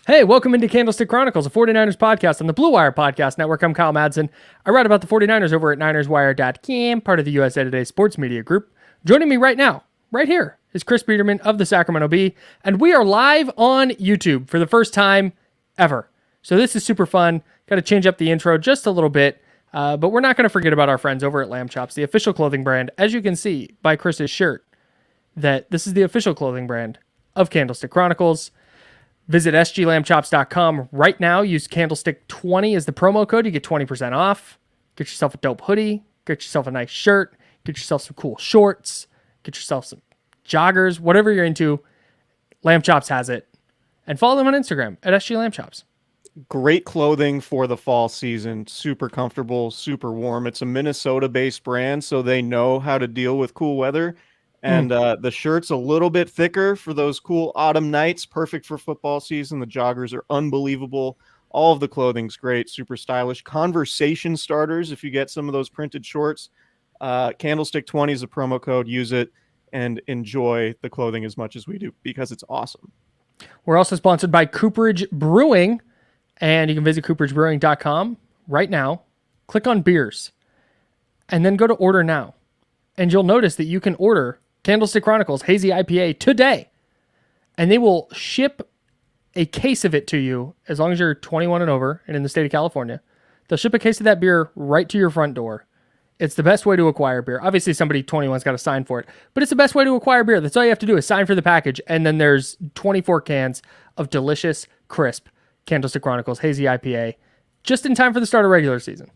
Hey, welcome into Candlestick Chronicles, a 49ers podcast on the Blue Wire Podcast Network. I'm Kyle Madsen. I write about the 49ers over at NinersWire.com, part of the USA Today Sports Media Group. Joining me right now, right here, is Chris Biederman of the Sacramento Bee, and we are live on YouTube for the first time ever. So this is super fun. Got to change up the intro just a little bit, but we're not going to forget about our friends over at Lamb Chops, the official clothing brand, as you can see by Chris's shirt, that this is the official clothing brand of Candlestick Chronicles. Visit sglambchops.com right now. Use Candlestick20 as the promo code. You get 20% off. Get yourself a dope hoodie. Get yourself a nice shirt. Get yourself some cool shorts. Get yourself some joggers. Whatever you're into, Lamb Chops has it. And follow them on Instagram at sglambchops. Great clothing for the fall season. Super comfortable, super warm. It's a Minnesota-based brand, so they know how to deal with cool weather. And the shirt's a little bit thicker for those cool autumn nights. Perfect for football season. The joggers are unbelievable. All of the clothing's great, super stylish. Conversation starters, if you get some of those printed shorts. Candlestick20 is a promo code. Use it and enjoy the clothing as much as we do because it's awesome. We're also sponsored by Cooperage Brewing, and you can visit cooperagebrewing.com right now. Click on beers, and then go to order now. And you'll notice that you can order Candlestick Chronicles Hazy IPA today, and they will ship a case of it to you as long as you're 21 and over and in the state of California. They'll ship a case of that beer right to your front door. It's the best way to acquire beer. Obviously, somebody 21's got to sign for it, but it's the best way to acquire beer. That's all you have to do is sign for the package, and then there's 24 cans of delicious, crisp Candlestick Chronicles Hazy IPA just in time for the start of regular season.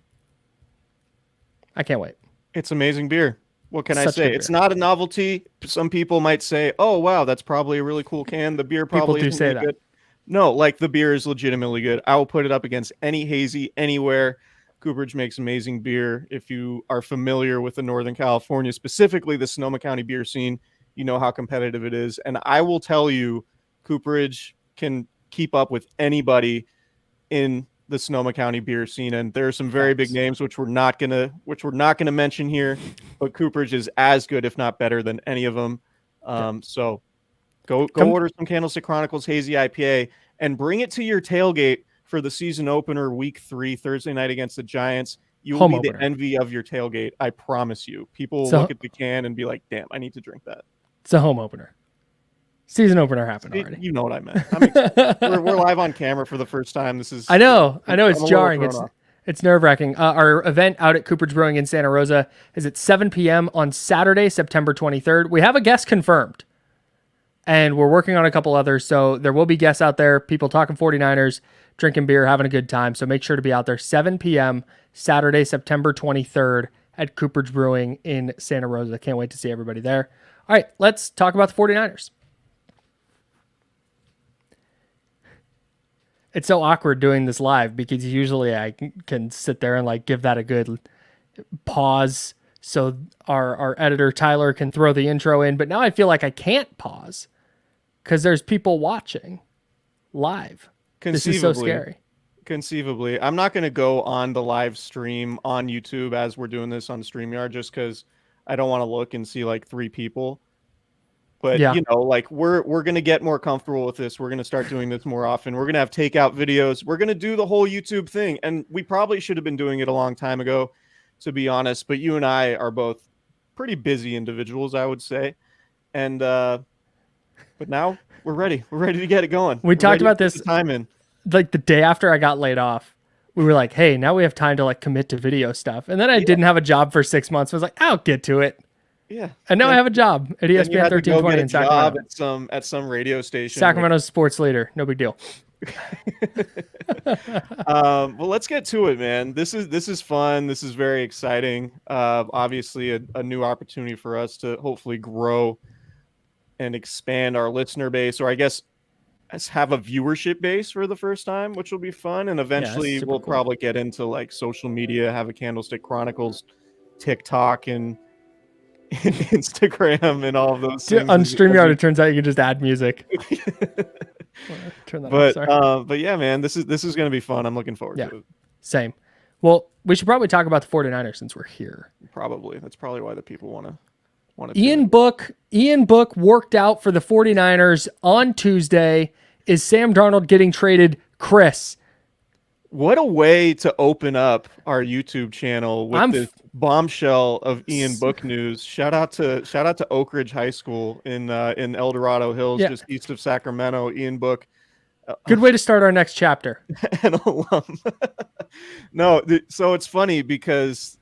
I can't wait. It's amazing beer. What can I say? It's not a novelty. Some people might say, oh, wow, that's probably a really cool can. The beer probably people do say that. Good. No, like the beer is legitimately good. I will put it up against any hazy anywhere. Cooperage makes amazing beer. If you are familiar with the Northern California, specifically the Sonoma County beer scene, you know how competitive it is. And I will tell you, Cooperage can keep up with anybody in the Sonoma County beer scene, and there are some very big names which we're not gonna mention here, but Cooperage is as good, if not better, than any of them. So go order some Candlestick Chronicles Hazy IPA and bring it to your tailgate for the season opener, Week 3, Thursday night against the Giants. You will be the envy of your tailgate. I promise you. People will look at the can and be like, "Damn, I need to drink that." It's a home opener. Season opener happened already. You know what I meant. I mean, we're live on camera for the first time. This is. I know. It's jarring. It's nerve-wracking. Our event out at Cooperage Brewing in Santa Rosa is at 7 p.m. on Saturday, September 23rd. We have a guest confirmed, and we're working on a couple others. So there will be guests out there, people talking 49ers, drinking beer, having a good time. So make sure to be out there 7 p.m. Saturday, September 23rd at Cooperage Brewing in Santa Rosa. Can't wait to see everybody there. All right, let's talk about the 49ers. It's so awkward doing this live because usually I can sit there and like give that a good pause so our editor Tyler can throw the intro in. But now I feel like I can't pause because there's people watching live. This is so scary. Conceivably. I'm not going to go on the live stream on YouTube as we're doing this on StreamYard just because I don't want to look and see like 3 people. But, you know, like we're going to get more comfortable with this. We're going to start doing this more often. We're going to have takeout videos. We're going to do the whole YouTube thing. And we probably should have been doing it a long time ago, to be honest. But you and I are both pretty busy individuals, I would say. And but now we're ready. We're ready to get it going. We talked about this time in. Like the day after I got laid off. We were like, hey, now we have time to like commit to video stuff. And then I didn't have a job for 6 months. I was like, I'll get to it. Yeah. And now I have a job at ESPN 1320 in Sacramento. At some radio station. Sacramento's sports leader. No big deal. Well, let's get to it, man. This is fun. This is very exciting. Obviously a new opportunity for us to hopefully grow and expand our listener base, or I guess have a viewership base for the first time, which will be fun. And eventually we'll probably get into like social media, have a Candlestick Chronicles, TikTok, and Instagram and all of those things. On StreamYard, it turns out you can just add music. Turn that off, but yeah, man, this is going to be fun. I'm looking forward to it. Same. Well, we should probably talk about the 49ers since we're here. Probably. That's probably why the people want to. Ian Book worked out for the 49ers on Tuesday. is Sam Darnold getting traded? Chris, what a way to open up our YouTube channel with I'm this bombshell of Ian Book news. Shout out to Oak Ridge High School in El Dorado Hills, Yeah. just east of Sacramento. Ian Book, good way to start our next chapter. an alum. No, so it's funny because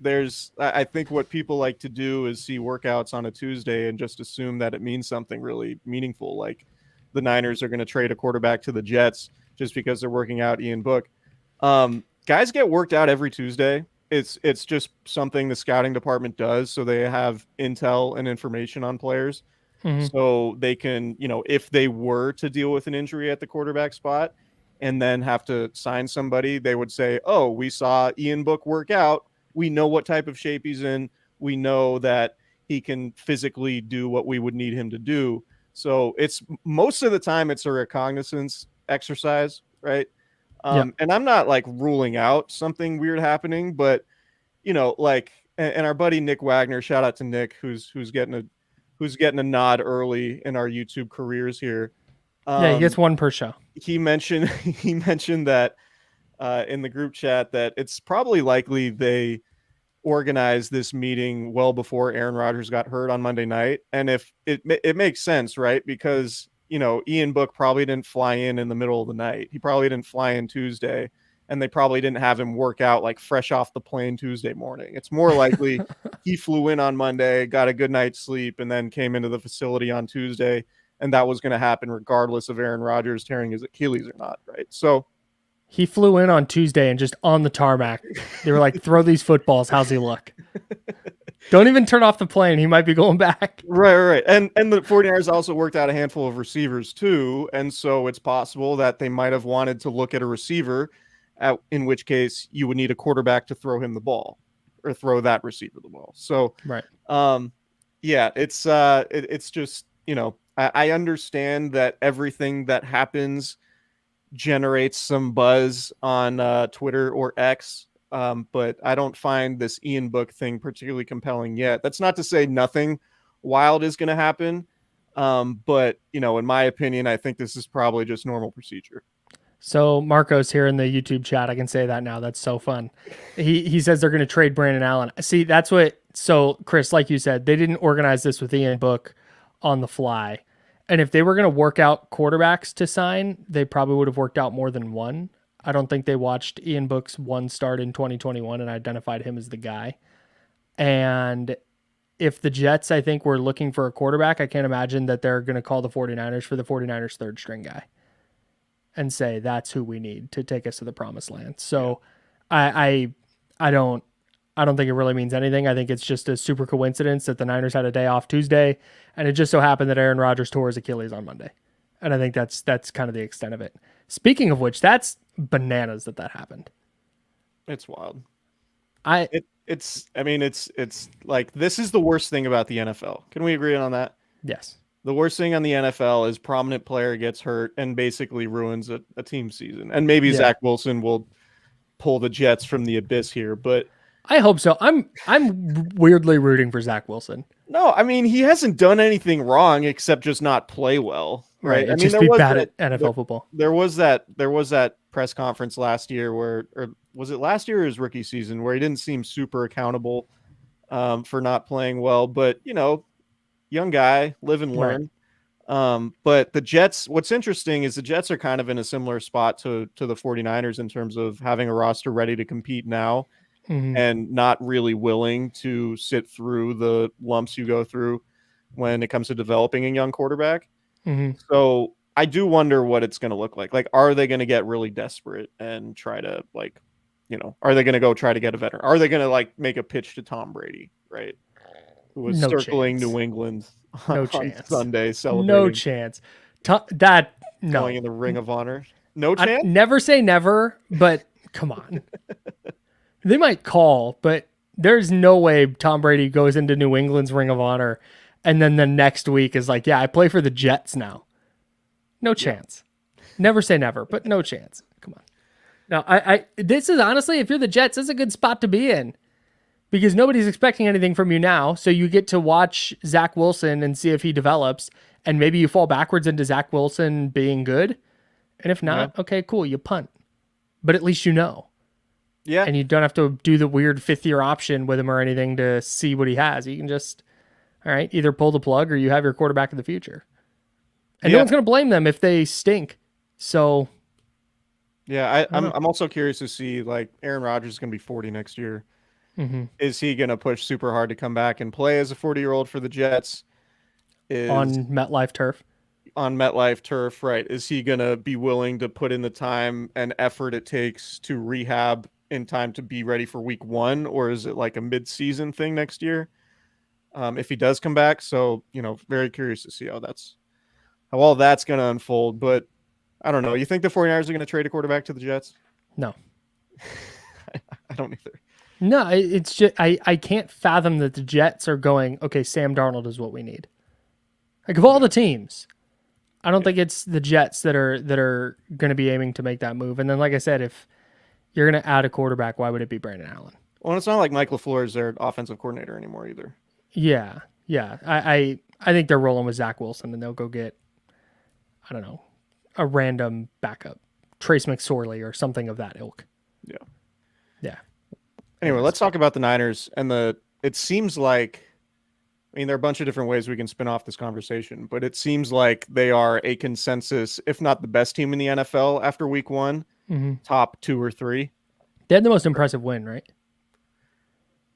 I think what people like to do is see workouts on a Tuesday and just assume that it means something really meaningful, like the Niners are going to trade a quarterback to the Jets just because they're working out Ian Book. Guys get worked out every Tuesday. It's just something the scouting department does, so they have intel and information on players. So they can, if they were to deal with an injury at the quarterback spot and then have to sign somebody, they would say, oh, we saw Ian Book work out. We know what type of shape he's in. We know that he can physically do what we would need him to do. So it's most of the time it's a recognizance exercise, right? And I'm not like ruling out something weird happening, but and our buddy Nick Wagner, shout out to Nick, who's getting a nod early in our YouTube careers here. He gets one per show. He mentioned that in the group chat that it's probably likely they organized this meeting well before Aaron Rodgers got hurt on Monday night, and if it makes sense, right? Because Ian Book probably didn't fly in the middle of the night. He probably didn't fly in Tuesday, and they probably didn't have him work out like fresh off the plane Tuesday morning. It's more likely he flew in on Monday, got a good night's sleep, and then came into the facility on Tuesday, and that was going to happen regardless of Aaron Rodgers tearing his Achilles or not, right? So he flew in on Tuesday and just on the tarmac, they were like, throw these footballs. How's he look? Don't even turn off the plane. He might be going back. Right. And the 49ers also worked out a handful of receivers too. And so it's possible that they might have wanted to look at a receiver, in which case you would need a quarterback to throw him the ball or throw that receiver the ball. So, right. It's just, I understand that everything that happens generates some buzz on Twitter or X. But I don't find this Ian Book thing particularly compelling yet. That's not to say nothing wild is going to happen. But, in my opinion, I think this is probably just normal procedure. So Marco's here in the YouTube chat. I can say that now. That's so fun. He says they're going to trade Brandon Allen. See, that's what, so Chris, like you said, they didn't organize this with Ian Book on the fly. And if they were going to work out quarterbacks to sign, they probably would have worked out more than one. I don't think they watched Ian Book's one start in 2021 and identified him as the guy. And if the Jets, I think, were looking for a quarterback, I can't imagine that they're going to call the 49ers for the 49ers third string guy and say, that's who we need to take us to the promised land. So I don't think it really means anything. I think it's just a super coincidence that the Niners had a day off Tuesday, and it just so happened that Aaron Rodgers tore his Achilles on Monday. And I think that's kind of the extent of it. Speaking of which, that's bananas that happened. It's wild. It's like, this is the worst thing about the NFL. Can we agree on that? Yes. The worst thing on the NFL is prominent player gets hurt and basically ruins a team season. And maybe Zach Wilson will pull the Jets from the abyss here, but I hope so. I'm weirdly rooting for Zach Wilson. No, I mean, he hasn't done anything wrong except just not play well, right? I mean, just be bad at NFL football. There was that press conference last year or was it last year or his rookie season where he didn't seem super accountable for not playing well, but young guy, live and learn. Right. But the Jets, what's interesting is the Jets are kind of in a similar spot to the 49ers in terms of having a roster ready to compete now. Mm-hmm. And not really willing to sit through the lumps you go through when it comes to developing a young quarterback. Mm-hmm. So I do wonder what it's going to look like. Like, are they going to get really desperate and try to are they going to go try to get a veteran? Are they going to make a pitch to Tom Brady, right? Who was circling New England on Sunday celebrating. No chance. Going in the Ring of Honor. No chance? Never say never, but come on. They might call, but there's no way Tom Brady goes into New England's Ring of Honor and then the next week is like, yeah, I play for the Jets now. No chance. Yeah. Never say never, but no chance. Come on. Now, this is honestly, if you're the Jets, this is a good spot to be in because nobody's expecting anything from you now. So you get to watch Zach Wilson and see if he develops, and maybe you fall backwards into Zach Wilson being good. And if not, okay, cool, you punt. But at least you know. Yeah. And you don't have to do the weird fifth-year option with him or anything to see what he has. You can just, all right, either pull the plug or you have your quarterback of the future. And no one's going to blame them if they stink. So, yeah, I'm also curious to see, like, Aaron Rodgers is going to be 40 next year. mm-hmm. Is he going to push super hard to come back and play as a 40-year-old for the Jets? On MetLife turf? On MetLife turf, right. Is he going to be willing to put in the time and effort it takes to rehab in time to be ready for week 1? Or is it like a mid-season thing next year? If he does come back. So, very curious to see how all that's going to unfold. But I don't know. You think the 49ers are going to trade a quarterback to the Jets? No. I don't either. No, it's just I can't fathom that the Jets are going, okay, Sam Darnold is what we need. Like, of all the teams, I don't think it's the Jets that are going to be aiming to make that move. And then, like I said, if you're going to add a quarterback, why would it be Brandon Allen? Well, it's not like Mike LaFleur is their offensive coordinator anymore either. Yeah. I think they're rolling with Zach Wilson, and they'll go get, I don't know, a random backup, Trace McSorley or something of that ilk. Yeah. Anyway, let's talk about the Niners it seems like, there are a bunch of different ways we can spin off this conversation, but it seems like they are a consensus, if not the best team in the NFL after week 1, top 2 or 3. They had the most impressive win, right?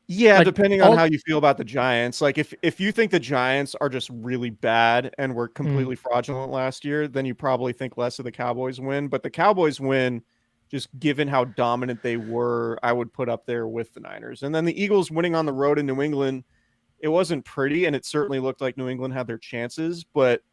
Yeah, like, depending on how you feel about the Giants. Like, if you think the Giants are just really bad and were completely fraudulent last year, then you probably think less of the Cowboys win. But the Cowboys win, just given how dominant they were, I would put up there with the Niners. And then the Eagles winning on the road in New England, it wasn't pretty, and it certainly looked like New England had their chances, but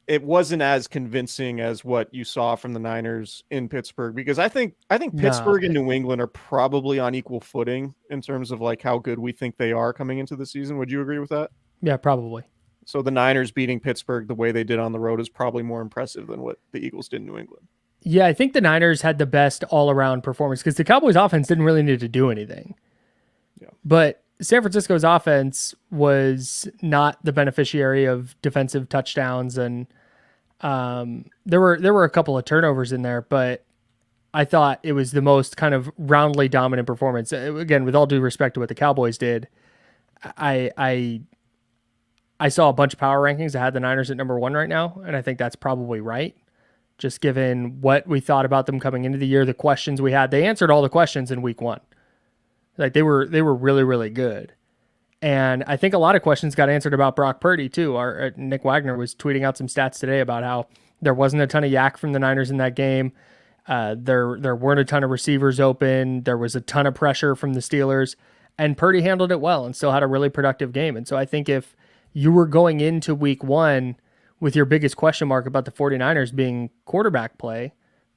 it wasn't as convincing as what you saw from the Niners in Pittsburgh, because I think Pittsburgh and New England are probably on equal footing in terms of like how good we think they are coming into the season. Would you agree with that? Yeah, probably. So the Niners beating Pittsburgh the way they did on the road is probably more impressive than what the Eagles did in New England. Yeah, I think the Niners had the best all-around performance because the Cowboys offense didn't really need to do anything. Yeah. But San Francisco's offense was not the beneficiary of defensive touchdowns, and there were a couple of turnovers in there, but I thought it was the most kind of roundly dominant performance. Again, with all due respect to what the Cowboys did, I saw a bunch of power rankings that had the Niners at number 1 right now, and I think that's probably right. Just given what we thought about them coming into the year, the questions we had, they answered all the questions in week 1. Like they were really, really good. And I think a lot of questions got answered about Brock Purdy too. Our Nick Wagner was tweeting out some stats today about how there wasn't a ton of yak from the Niners in that game. There weren't a ton of receivers open. There was a ton of pressure from the Steelers, and Purdy handled it well and still had a really productive game. And so I think if you were going into week 1 with your biggest question mark about the 49ers being quarterback play,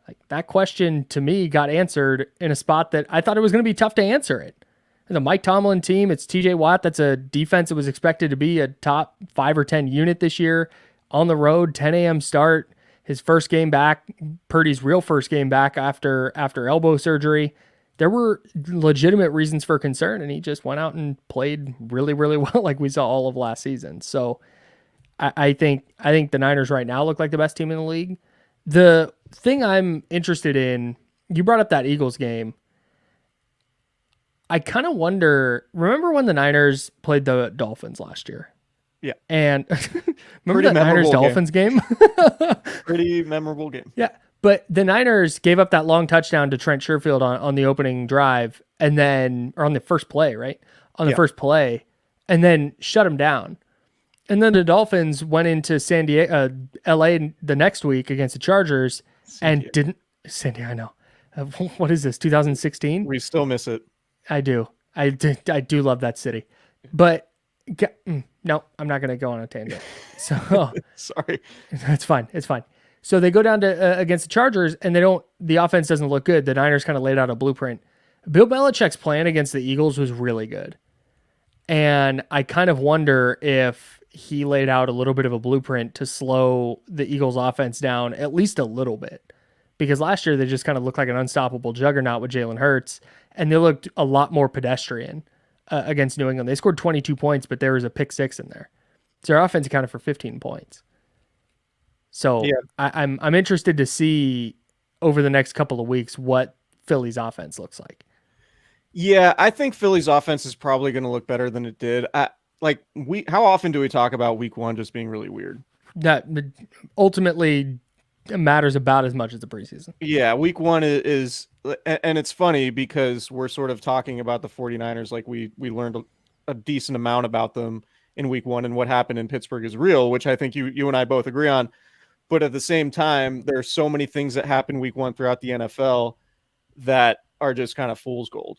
like that question to me got answered in a spot that I thought it was going to be tough to answer it. The Mike Tomlin team, it's TJ Watt. That's a defense that was expected to be a top 5 or 10 unit this year. On the road, 10 a.m. start. His first game back, Purdy's real first game back after elbow surgery. There were legitimate reasons for concern, and he just went out and played really, really well like we saw all of last season. So I think the Niners right now look like the best team in the league. The thing I'm interested in, you brought up that Eagles game. I kind of wonder, remember when the Niners played the Dolphins last year? Yeah. And remember that Niners-Dolphins game? Pretty memorable game. Yeah. But the Niners gave up that long touchdown to Trent Sherfield on the opening drive, and then, or on the first play, right? On the first play, and then shut him down. And then the Dolphins went into LA the next week against the Chargers and didn't. I know. What is this, 2016? We still miss it. I do. I do love that city. But no, I'm not going to go on a tangent. So sorry. It's fine. It's fine. So they go down to against the Chargers, and the offense doesn't look good. The Niners kind of laid out a blueprint. Bill Belichick's plan against the Eagles was really good. And I kind of wonder if he laid out a little bit of a blueprint to slow the Eagles offense down at least a little bit. Because last year they just kind of looked like an unstoppable juggernaut with Jalen Hurts, and they looked a lot more pedestrian against New England. They scored 22 points, but there was a pick 6 in there. So their offense accounted for 15 points. So Yeah. I'm interested to see over the next couple of weeks what Philly's offense looks like. Yeah, I think Philly's offense is probably going to look better than it did. How often do we talk about week one just being really weird? That ultimately matters about as much as the preseason. Yeah, week one is and it's funny because we're sort of talking about the 49ers like we learned a decent amount about them in week one, and what happened in Pittsburgh is real, which I think you and I both agree on. But at the same time, there are so many things that happen week one throughout the NFL that are just kind of fool's gold.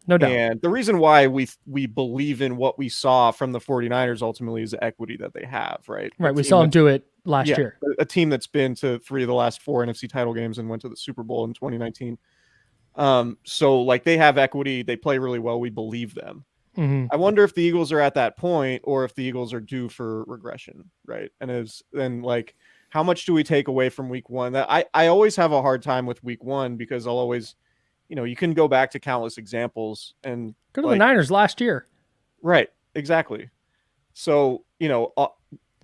No doubt. And the reason why we believe in what we saw from the 49ers ultimately is the equity that they have, right? Right. We saw them do it last year. A team that's been to 3 of the last 4 NFC title games and went to the Super Bowl in 2019. So like they have equity, they play really well. We believe them. Mm-hmm. I wonder if the Eagles are at that point or if the Eagles are due for regression, right? And like, how much do we take away from week one? That I always have a hard time with week one because I'll always, you can go back to countless examples and go to the Niners last year. Right. Exactly. So,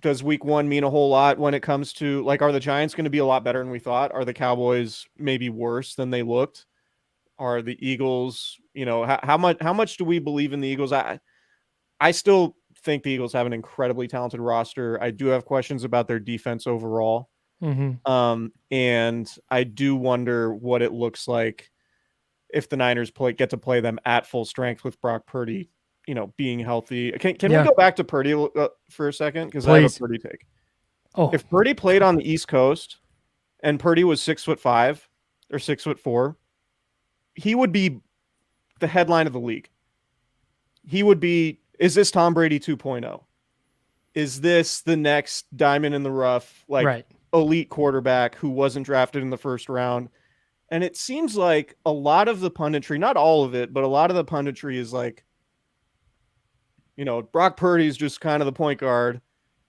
does week one mean a whole lot when it comes to like, are the Giants going to be a lot better than we thought? Are the Cowboys maybe worse than they looked? Are the Eagles, how much do we believe in the Eagles? I still think the Eagles have an incredibly talented roster. I do have questions about their defense overall. Mm-hmm. And I do wonder what it looks like if the Niners get to play them at full strength with Brock Purdy, being healthy. Can we go back to Purdy for a second? Because I have a Purdy take. Oh, if Purdy played on the East Coast and Purdy was 6'5" or 6'4", he would be the headline of the league. He would be, is this Tom Brady 2.0? Is this the next diamond in the rough, elite quarterback who wasn't drafted in the first round? And it seems like a lot of the punditry, not all of it, but a lot of the punditry is like, Brock Purdy's just kind of the point guard,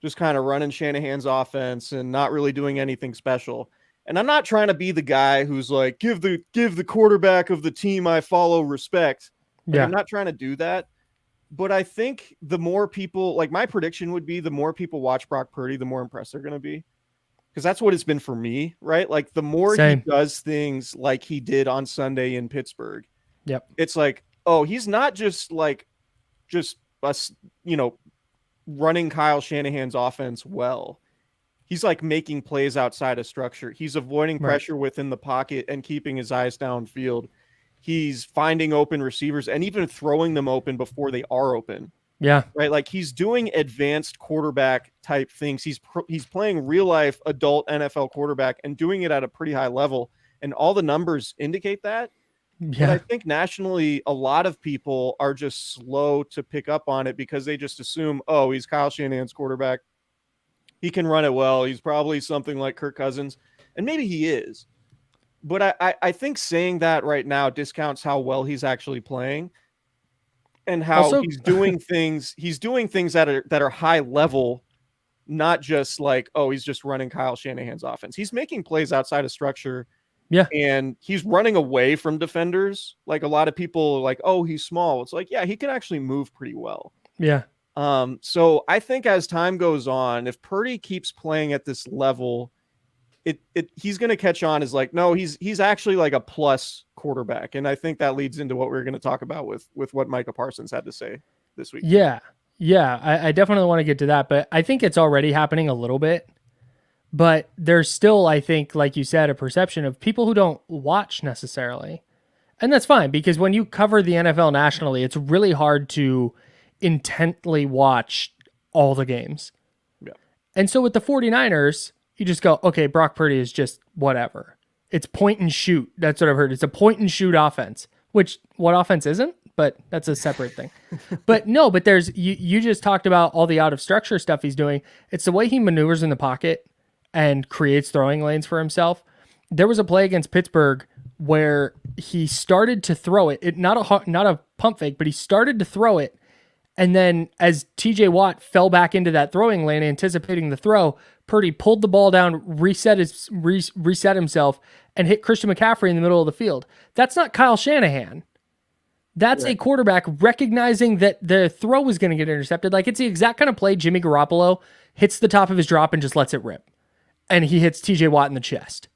just kind of running Shanahan's offense and not really doing anything special. And I'm not trying to be the guy who's like, give the quarterback of the team I follow respect. I'm not trying to do that. But I think the more people, like my prediction would be the more people watch Brock Purdy, the more impressed they're going to be. Because that's what it's been for me, right? Like the more he does things like he did on Sunday in Pittsburgh, it's like, oh, he's not just us, running Kyle Shanahan's offense well. He's like making plays outside of structure. He's avoiding pressure within the pocket and keeping his eyes downfield. He's finding open receivers and even throwing them open before they are open. Yeah. Right. Like he's doing advanced quarterback type things. He's playing real life adult NFL quarterback and doing it at a pretty high level. And all the numbers indicate that. Yeah. But I think nationally, a lot of people are just slow to pick up on it because they just assume, oh, he's Kyle Shanahan's quarterback. He can run it well. He's probably something like Kirk Cousins. And maybe he is. But I think saying that right now discounts how well he's actually playing and how Also, he's doing things. He's doing things that are high level, not just like, oh, he's just running Kyle Shanahan's offense. He's making plays outside of structure. Yeah. And he's running away from defenders. Like a lot of people are like, oh, he's small. It's like, yeah, he can actually move pretty well. Yeah. So I think as time goes on, if Purdy keeps playing at this level, he's going to catch on as like, no, he's actually like a plus quarterback. And I think that leads into what we're going to talk about with what Micah Parsons had to say this week. Yeah. Yeah. I definitely want to get to that, but I think it's already happening a little bit, but there's still, I think, like you said, a perception of people who don't watch necessarily. And that's fine because when you cover the NFL nationally, it's really hard to intently watch all the games. Yeah. And so with the 49ers, you just go, okay, Brock Purdy is just whatever. It's point and shoot. That's what I've heard. It's a point and shoot offense, which what offense isn't, but that's a separate thing. But there's, you just talked about all the out of structure stuff he's doing. It's the way he maneuvers in the pocket and creates throwing lanes for himself. There was a play against Pittsburgh where he started to throw it, not a pump fake, but he started to throw it. And then as TJ Watt fell back into that throwing lane, anticipating the throw, Purdy pulled the ball down, reset himself, and hit Christian McCaffrey in the middle of the field. That's not Kyle Shanahan. That's a quarterback recognizing that the throw was going to get intercepted. Like it's the exact kind of play Jimmy Garoppolo hits the top of his drop and just lets it rip. and he hits TJ Watt in the chest.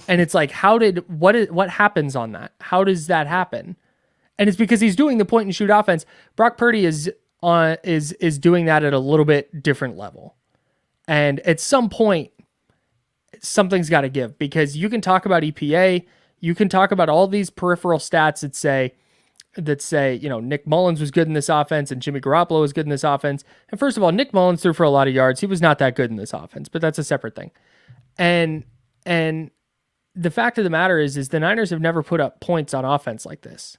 And it's like, what happens on that? How does that happen? And it's because he's doing the point and shoot offense. Brock Purdy is doing that at a little bit different level. And at some point, something's got to give, because you can talk about EPA, you can talk about all these peripheral stats that say, Nick Mullins was good in this offense and Jimmy Garoppolo was good in this offense. And first of all, Nick Mullins threw for a lot of yards. He was not that good in this offense, but that's a separate thing. And the fact of the matter is the Niners have never put up points on offense like this.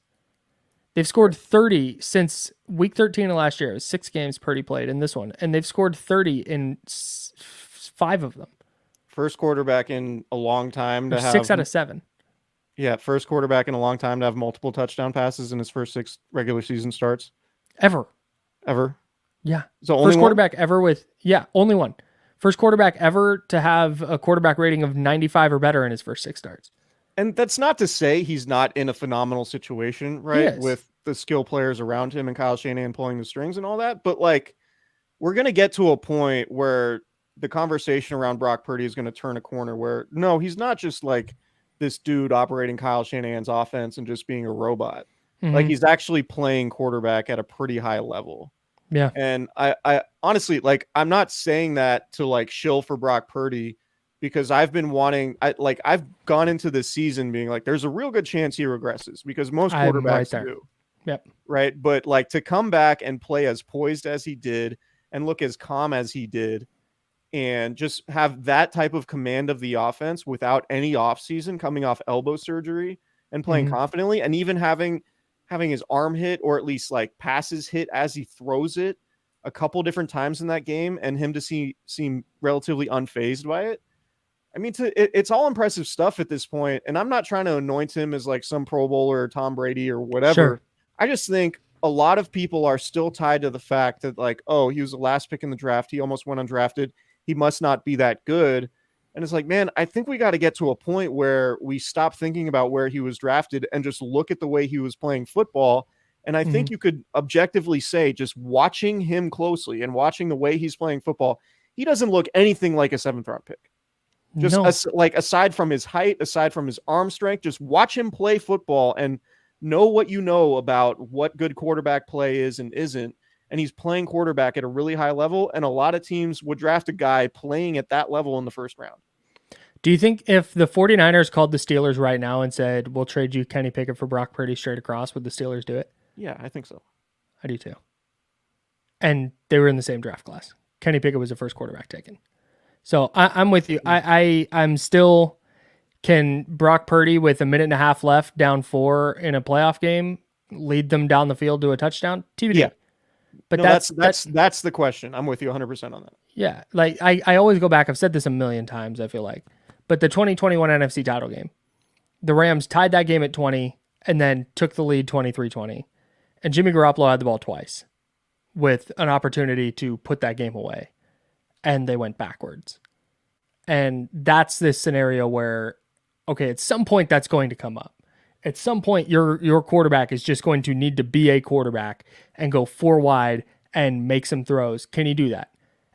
They've scored 30 since week 13 of last year. It was 6 games Purdy played in this one, and they've scored 30 in 5 of them. First quarterback in a long time to have 6 out of 7. Yeah, first quarterback in a long time to have multiple touchdown passes in his first 6 regular season starts. Ever. Yeah. So only first quarterback ever only one. First quarterback ever to have a quarterback rating of 95 or better in his first 6 starts. And that's not to say he's not in a phenomenal situation, right? With the skill players around him and Kyle Shanahan pulling the strings and all that. But like, we're going to get to a point where the conversation around Brock Purdy is going to turn a corner where, no, he's not just like this dude operating Kyle Shanahan's offense and just being a robot. Mm-hmm. Like, he's actually playing quarterback at a pretty high level. Yeah. And I honestly, like, I'm not saying that to like shill for Brock Purdy, because I've been I've gone into this season being like, there's a real good chance he regresses, because most quarterbacks do. Yep. Right. But like, to come back and play as poised as he did and look as calm as he did, and just have that type of command of the offense without any offseason, coming off elbow surgery and playing confidently, and even having his arm hit, or at least like passes hit as he throws it a couple different times in that game, and him to seem relatively unfazed by it. I mean, it's all impressive stuff at this point, and I'm not trying to anoint him as like some Pro Bowler or Tom Brady or whatever. Sure. I just think a lot of people are still tied to the fact that, like, oh, he was the last pick in the draft, he almost went undrafted, he must not be that good. And it's like, man, I think we got to get to a point where we stop thinking about where he was drafted and just look at the way he was playing football. And I think you could objectively say, just watching him closely and watching the way he's playing football, he doesn't look anything like a 7th round pick. Just like, aside from his height, aside from his arm strength, just watch him play football and know what you know about what good quarterback play is and isn't. And he's playing quarterback at a really high level, and a lot of teams would draft a guy playing at that level in the first round. Do you think if the 49ers called the Steelers right now and said, we'll trade you Kenny Pickett for Brock Purdy straight across, would the Steelers do it? Yeah, I think so. I do too. And they were in the same draft class. Kenny Pickett was the first quarterback taken. So I'm with you. I'm still, can Brock Purdy with a minute and a half left, down 4 in a playoff game, lead them down the field to a touchdown? TBD. Yeah. But no, that's the question. I'm with you 100% on that. Yeah. Like I always go back. I've said this a million times, I feel like. But the 2021 NFC title game, the Rams tied that game at 20 and then took the lead 23-20. And Jimmy Garoppolo had the ball twice with an opportunity to put that game away. And they went backwards. And that's this scenario where, okay, at some point that's going to come up. At some point, your quarterback is just going to need to be a quarterback and go 4 wide and make some throws. Can he do that?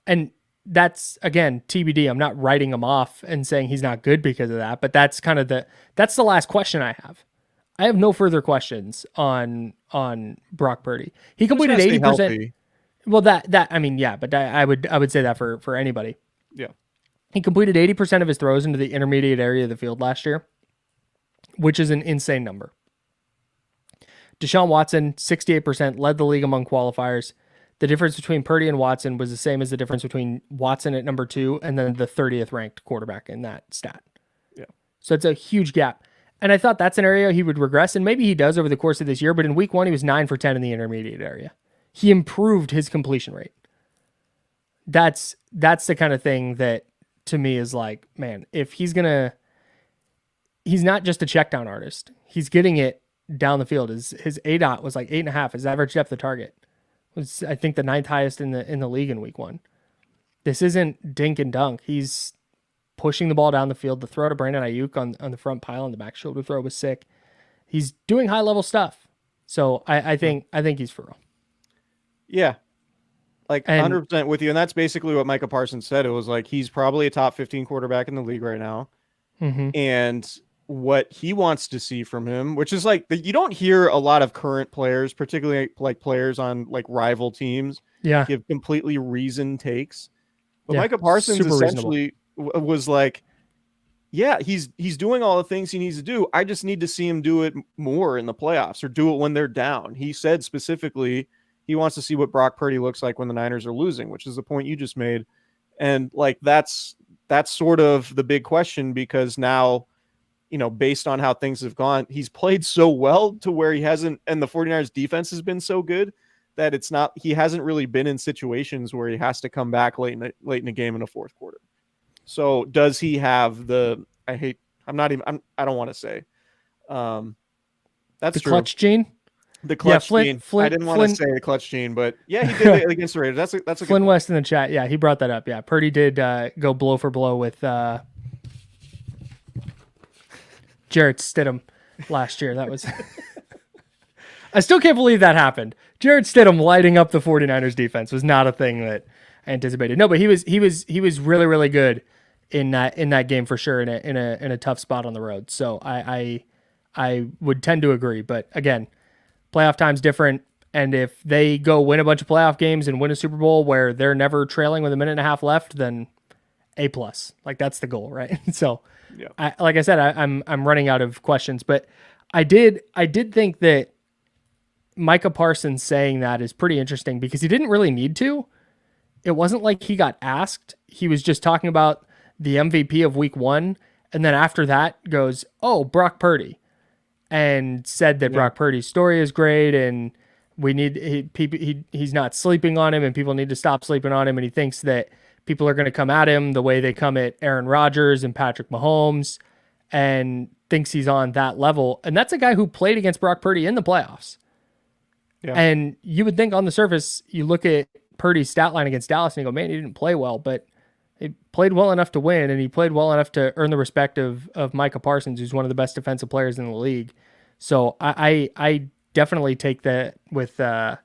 And that's, again, TBD. I'm not writing him off and saying he's not good because of that, but that's kind of that's the last question I have. I have no further questions on Brock Purdy. He completed 80%. Well, I mean, yeah, but I would say that for anybody. Yeah. He completed 80% of his throws into the intermediate area of the field last year, which is an insane number. Deshaun Watson, 68%, led the league among qualifiers. The difference between Purdy and Watson was the same as the difference between Watson at number 2 and then the 30th ranked quarterback in that stat. Yeah. So it's a huge gap. And I thought that scenario he would regress, and maybe he does over the course of this year, but in week 1, he was 9 for 10 in the intermediate area. He improved his completion rate. That's the kind of thing that, to me, is like, man, if he's not just a check down artist. He's getting it down the field. His ADOT was like 8.5. His average depth of target was, I think, the 9th highest in the league in week 1. This isn't dink and dunk. He's pushing the ball down the field. The throw to Brandon Ayuk on the front pile and the back shoulder throw was sick. He's doing high level stuff. So I think he's for real. Yeah. Like And 100% with you. And that's basically what Micah Parsons said. It was like, he's probably a top 15 quarterback in the league right now. mhm. And what he wants to see from him, which is like, you don't hear a lot of current players, particularly like players on like rival teams, Yeah. give completely reasoned takes. But Yeah. Micah Parsons Super reasonable. essentially was like, yeah, he's doing all the things he needs to do. I just need to see him do it more in the playoffs or do it when they're down. He said specifically he wants to see what Brock Purdy looks like when the Niners are losing, which is the point you just made. And like that's sort of the big question, because now, you know, based on how things have gone, he's played so well to where he hasn't, and the 49ers defense has been so good that he hasn't really been in situations where he has to come back late in a game in the fourth quarter. So does he have I don't want to say. That's The true. clutch gene? The clutch gene. I didn't want to say the clutch gene, but yeah, he did it against the Raiders. That's a Flynn good West in the chat. Yeah, he brought that up. Yeah, Purdy did go blow for blow with Jarrett Stidham last year. That was I still can't believe that happened. Jarrett Stidham lighting up the 49ers defense was not a thing that I anticipated. No, but he was really, really good in that game for sure, in a tough spot on the road. So I would tend to agree. But again, playoff time's different. And if they go win a bunch of playoff games and win a Super Bowl where they're never trailing with a minute and a half left, then A+. Like that's the goal, right? So yeah. Like I said, I'm running out of questions, but I did think that Micah Parsons saying that is pretty interesting because he didn't really need to. It wasn't like he got asked. He was just talking about the MVP of week 1. And then after that goes, oh, Brock Purdy, and said that Brock Purdy's story is great. And he's not sleeping on him and people need to stop sleeping on him. And he thinks that people are going to come at him the way they come at Aaron Rodgers and Patrick Mahomes, and thinks he's on that level. And that's a guy who played against Brock Purdy in the playoffs. Yeah. And you would think on the surface, you look at Purdy's stat line against Dallas and you go, man, he didn't play well, but he played well enough to win, and he played well enough to earn the respect of Micah Parsons, who's one of the best defensive players in the league. So I definitely take that with I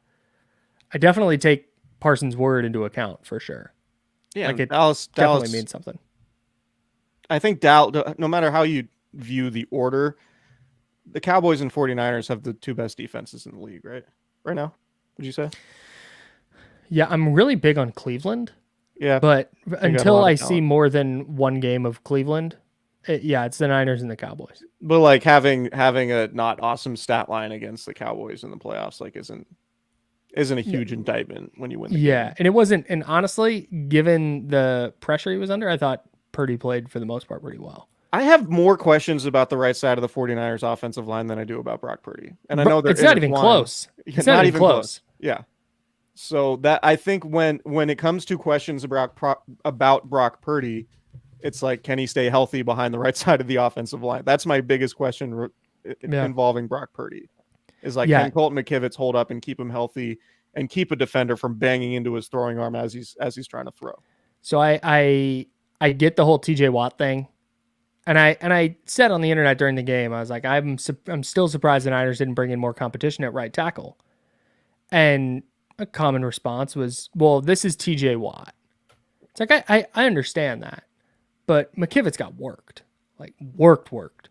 definitely take Parsons' word into account for sure. Yeah, like it Dallas definitely means something. I think Dallas, no matter how you view the order, the Cowboys and 49ers have the two best defenses in the league, right? Right now, would you say? Yeah, I'm really big on Cleveland. Yeah, but until I see more than one game of Cleveland, it's the Niners and the Cowboys. But like having a not awesome stat line against the Cowboys in the playoffs like isn't a huge indictment when you win the game. And it wasn't. And honestly, given the pressure he was under, I thought Purdy played for the most part pretty well. I have more questions about the right side of the 49ers offensive line than I do about Brock Purdy. And I know it's not even close. It's not even close. Yeah. So that I think when it comes to questions about Brock Purdy, it's like, can he stay healthy behind the right side of the offensive line? That's my biggest question involving Brock Purdy. Is like, can Colton McKivitz hold up and keep him healthy and keep a defender from banging into his throwing arm as he's trying to throw? So I get the whole TJ Watt thing. And I said on the internet during the game, I was like, I'm still surprised the Niners didn't bring in more competition at right tackle. And a common response was, well, this is TJ Watt. It's like, I understand that. But McKivitz got worked. Like, worked.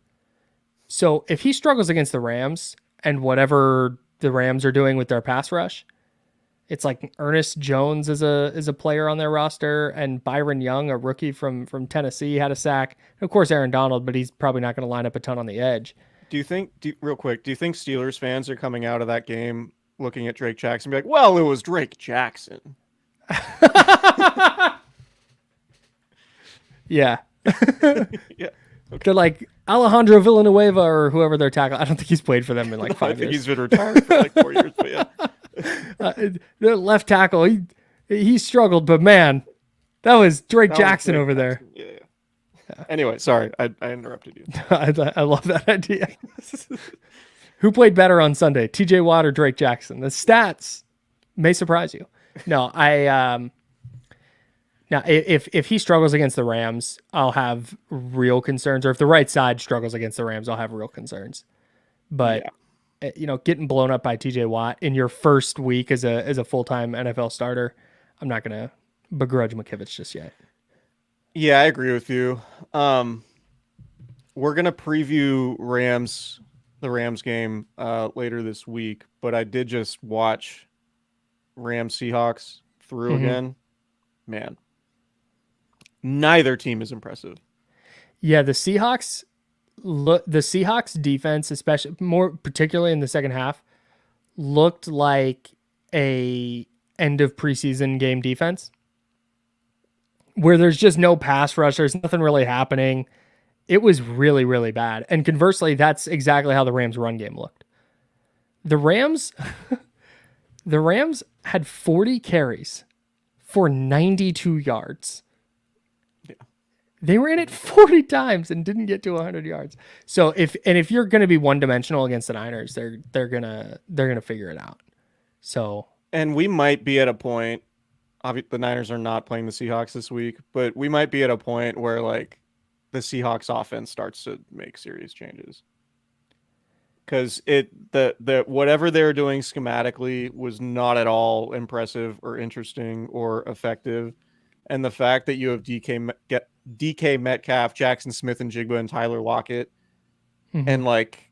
So if he struggles against the Rams and whatever the Rams are doing with their pass rush, it's like Ernest Jones is a player on their roster, and Byron Young, a rookie from Tennessee, had a sack. And of course, Aaron Donald, but he's probably not going to line up a ton on the edge. Do you think Steelers fans are coming out of that game looking at Drake Jackson and be like, well, it was Drake Jackson? Yeah. Yeah. Okay. They're like Alejandro Villanueva or whoever their tackle. I don't think he's played for them in like 5 years. I think he's been retired for like 4 years, but yeah. The left tackle, he struggled, but man, that was Drake Jackson over there. Yeah. Anyway, sorry, I interrupted you. I love that idea. Who played better on Sunday, TJ Watt or Drake Jackson? The stats may surprise you. No, now if he struggles against the Rams, I'll have real concerns. Or if the right side struggles against the Rams, I'll have real concerns. But getting blown up by TJ Watt in your first week as a full-time NFL starter, I'm not going to begrudge McKivitz just yet. Yeah, I agree with you. We're gonna preview the Rams game later this week, but I did just watch Rams Seahawks through again. Man, neither team is impressive. Yeah, the Seahawks defense, especially more particularly in the second half, looked like a end of preseason game defense where there's just no pass rush, there's nothing really happening. It was really, really bad. And conversely, that's exactly how the Rams run game looked. The Rams had 40 carries for 92 yards. Yeah. They ran it 40 times and didn't get to 100 yards. So if you're going to be one-dimensional against the Niners, they're going to figure it out. So, and we might be at a point, obviously the Niners are not playing the Seahawks this week, but we might be at a point where like the Seahawks offense starts to make serious changes. Because the whatever they were doing schematically was not at all impressive or interesting or effective. And the fact that you have DK Metcalf, Jackson Smith and Jigba and Tyler Lockett, and like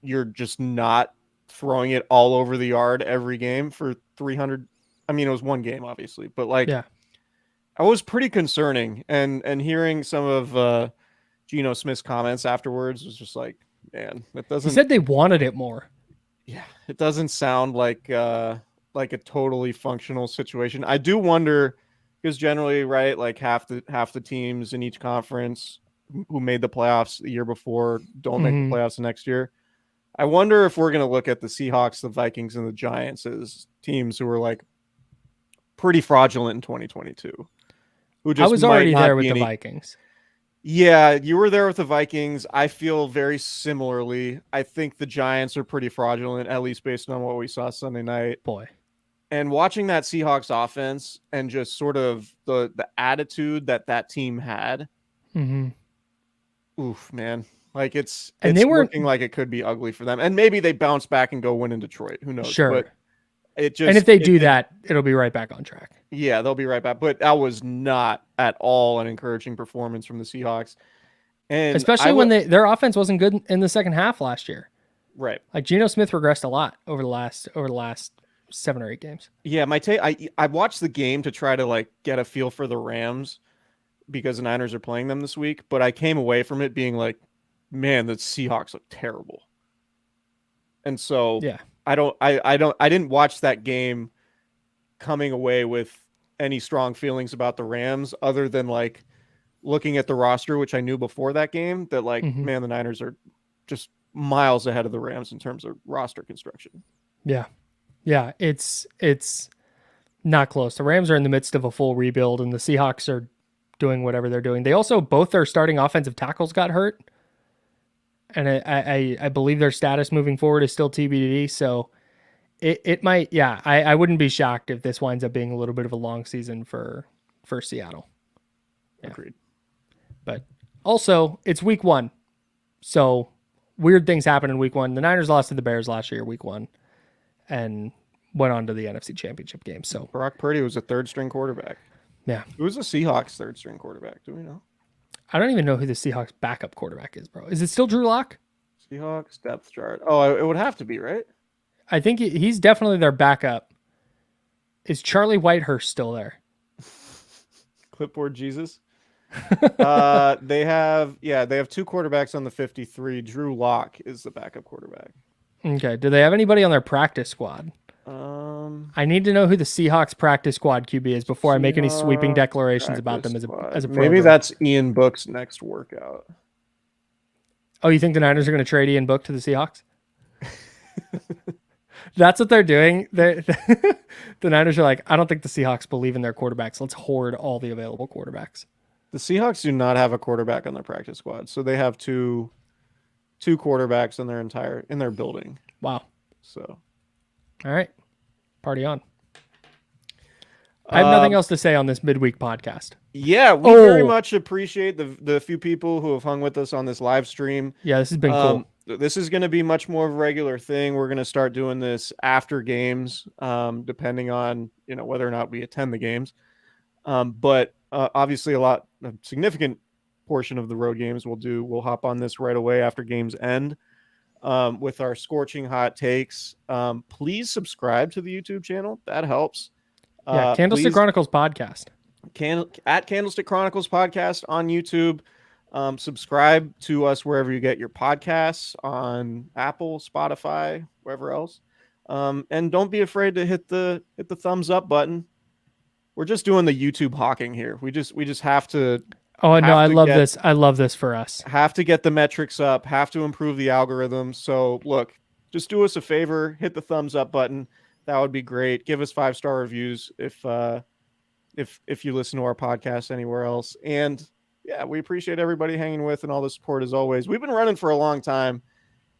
you're just not throwing it all over the yard every game for 300. I mean, it was one game, obviously, but like, yeah. I was pretty concerning. And hearing some of Geno Smith's comments afterwards was just like, man, that doesn't. He said they wanted it more. Yeah, it doesn't sound like a totally functional situation. I do wonder, because generally, right, like half the teams in each conference who made the playoffs the year before don't make the playoffs the next year. I wonder if we're going to look at the Seahawks, the Vikings, and the Giants as teams who were like pretty fraudulent in 2022. Who just I was already there with the Vikings. Yeah, you were there with the Vikings. I feel very similarly. I think the Giants are pretty fraudulent, at least based on what we saw Sunday night. Boy. And watching that Seahawks offense and just sort of the attitude that team had. Oof, man. Like it's looking like it could be ugly for them. And maybe they bounce back and go win in Detroit. Who knows? Sure. But and if they do that, it'll be right back on track. Yeah, they'll be right back. But that was not at all an encouraging performance from the Seahawks. And especially when their offense wasn't good in the second half last year. Right. Like Geno Smith regressed a lot over the last 7 or 8 games. Yeah, I watched the game to try to like get a feel for the Rams because the Niners are playing them this week, but I came away from it being like, man, the Seahawks look terrible. And so yeah. I didn't watch that game coming away with any strong feelings about the Rams other than like looking at the roster, which I knew before that game, that like, man, the Niners are just miles ahead of the Rams in terms of roster construction. Yeah. Yeah. It's not close. The Rams are in the midst of a full rebuild and the Seahawks are doing whatever they're doing. They also, both their starting offensive tackles got hurt. And I believe their status moving forward is still TBD. So it might, I wouldn't be shocked if this winds up being a little bit of a long season for Seattle. Yeah. Agreed. But also it's week 1. So weird things happen in week 1. The Niners lost to the Bears last year, week 1, and went on to the NFC Championship game. So Brock Purdy was a third string quarterback. Yeah. Who was the Seahawks third string quarterback? Do we know? I don't even know who the Seahawks backup quarterback is, bro. Is it still Drew Lock? Seahawks depth chart. Oh, it would have to be, right? I think he's definitely their backup. Is Charlie Whitehurst still there? Clipboard Jesus. They have 2 quarterbacks on the 53. Drew Lock is the backup quarterback. Okay. Do they have anybody on their practice squad? I need to know who the Seahawks practice squad QB is before I make any sweeping declarations about them as a program. Maybe that's Ian Book's next workout. Oh, you think the Niners are going to trade Ian Book to the Seahawks? That's what they're doing. The Niners are like, I don't think the Seahawks believe in their quarterbacks. Let's hoard all the available quarterbacks. The Seahawks do not have a quarterback on their practice squad, so they have two quarterbacks in their building. Wow. So, all right, party on. I have nothing else to say on this midweek podcast. Yeah, we very much appreciate the few people who have hung with us on this live stream. Yeah, this has been cool. this is going to be much more of a regular thing. We're going to start doing this after games, depending on, whether or not we attend the games. But obviously a significant portion of the road games we'll hop on this right away after games end, with our scorching hot takes. Please subscribe to the YouTube channel. That helps. Candlestick Chronicles podcast. At Candlestick Chronicles podcast on YouTube. Subscribe to us wherever you get your podcasts, on Apple, Spotify, wherever else. And don't be afraid to hit the thumbs up button. We're just doing the YouTube hawking here. We just have to. Oh no, I love this. I love this for us. Have to get the metrics up. Have to improve the algorithm. So look, just do us a favor. Hit the thumbs up button. That would be great. Give us 5-star reviews if you listen to our podcast anywhere else. And yeah, we appreciate everybody hanging with and all the support as always. We've been running for a long time,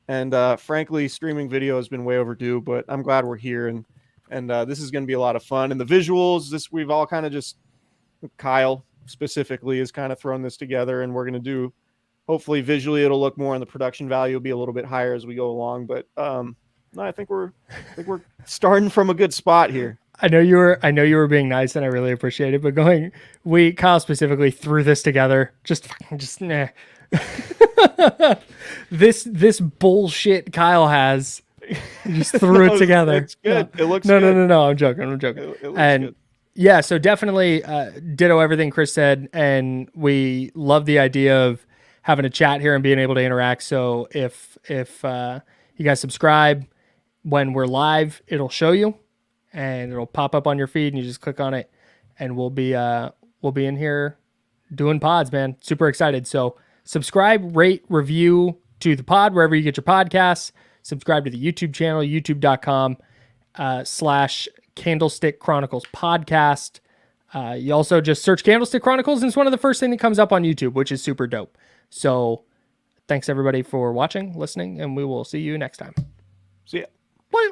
and frankly, streaming video has been way overdue. But I'm glad we're here, and this is going to be a lot of fun. And the visuals, we've all kind of just, Kyle specifically has kind of thrown this together, and we're going to do, hopefully visually it'll look more, and the production value will be a little bit higher as we go along. But no, I think we're starting from a good spot here. I know you were being nice, and I really appreciate it. But Kyle specifically threw this together. Just nah. This bullshit Kyle has. He just threw it together. It's good. No. It looks good. No. I'm joking. It looks and good. Yeah, so definitely ditto everything Chris said, and we love the idea of having a chat here and being able to interact. So if you guys subscribe when we're live, it'll show you, and it'll pop up on your feed, and you just click on it, and we'll be in here doing pods, man. Super excited. So subscribe, rate, review to the pod wherever you get your podcasts. Subscribe to the YouTube channel, youtube.com/Candlestick Chronicles podcast. You also just search Candlestick Chronicles, and it's one of the first thing that comes up on YouTube, which is super dope. So thanks everybody for watching, listening, and we will see you next time. See ya. Bye.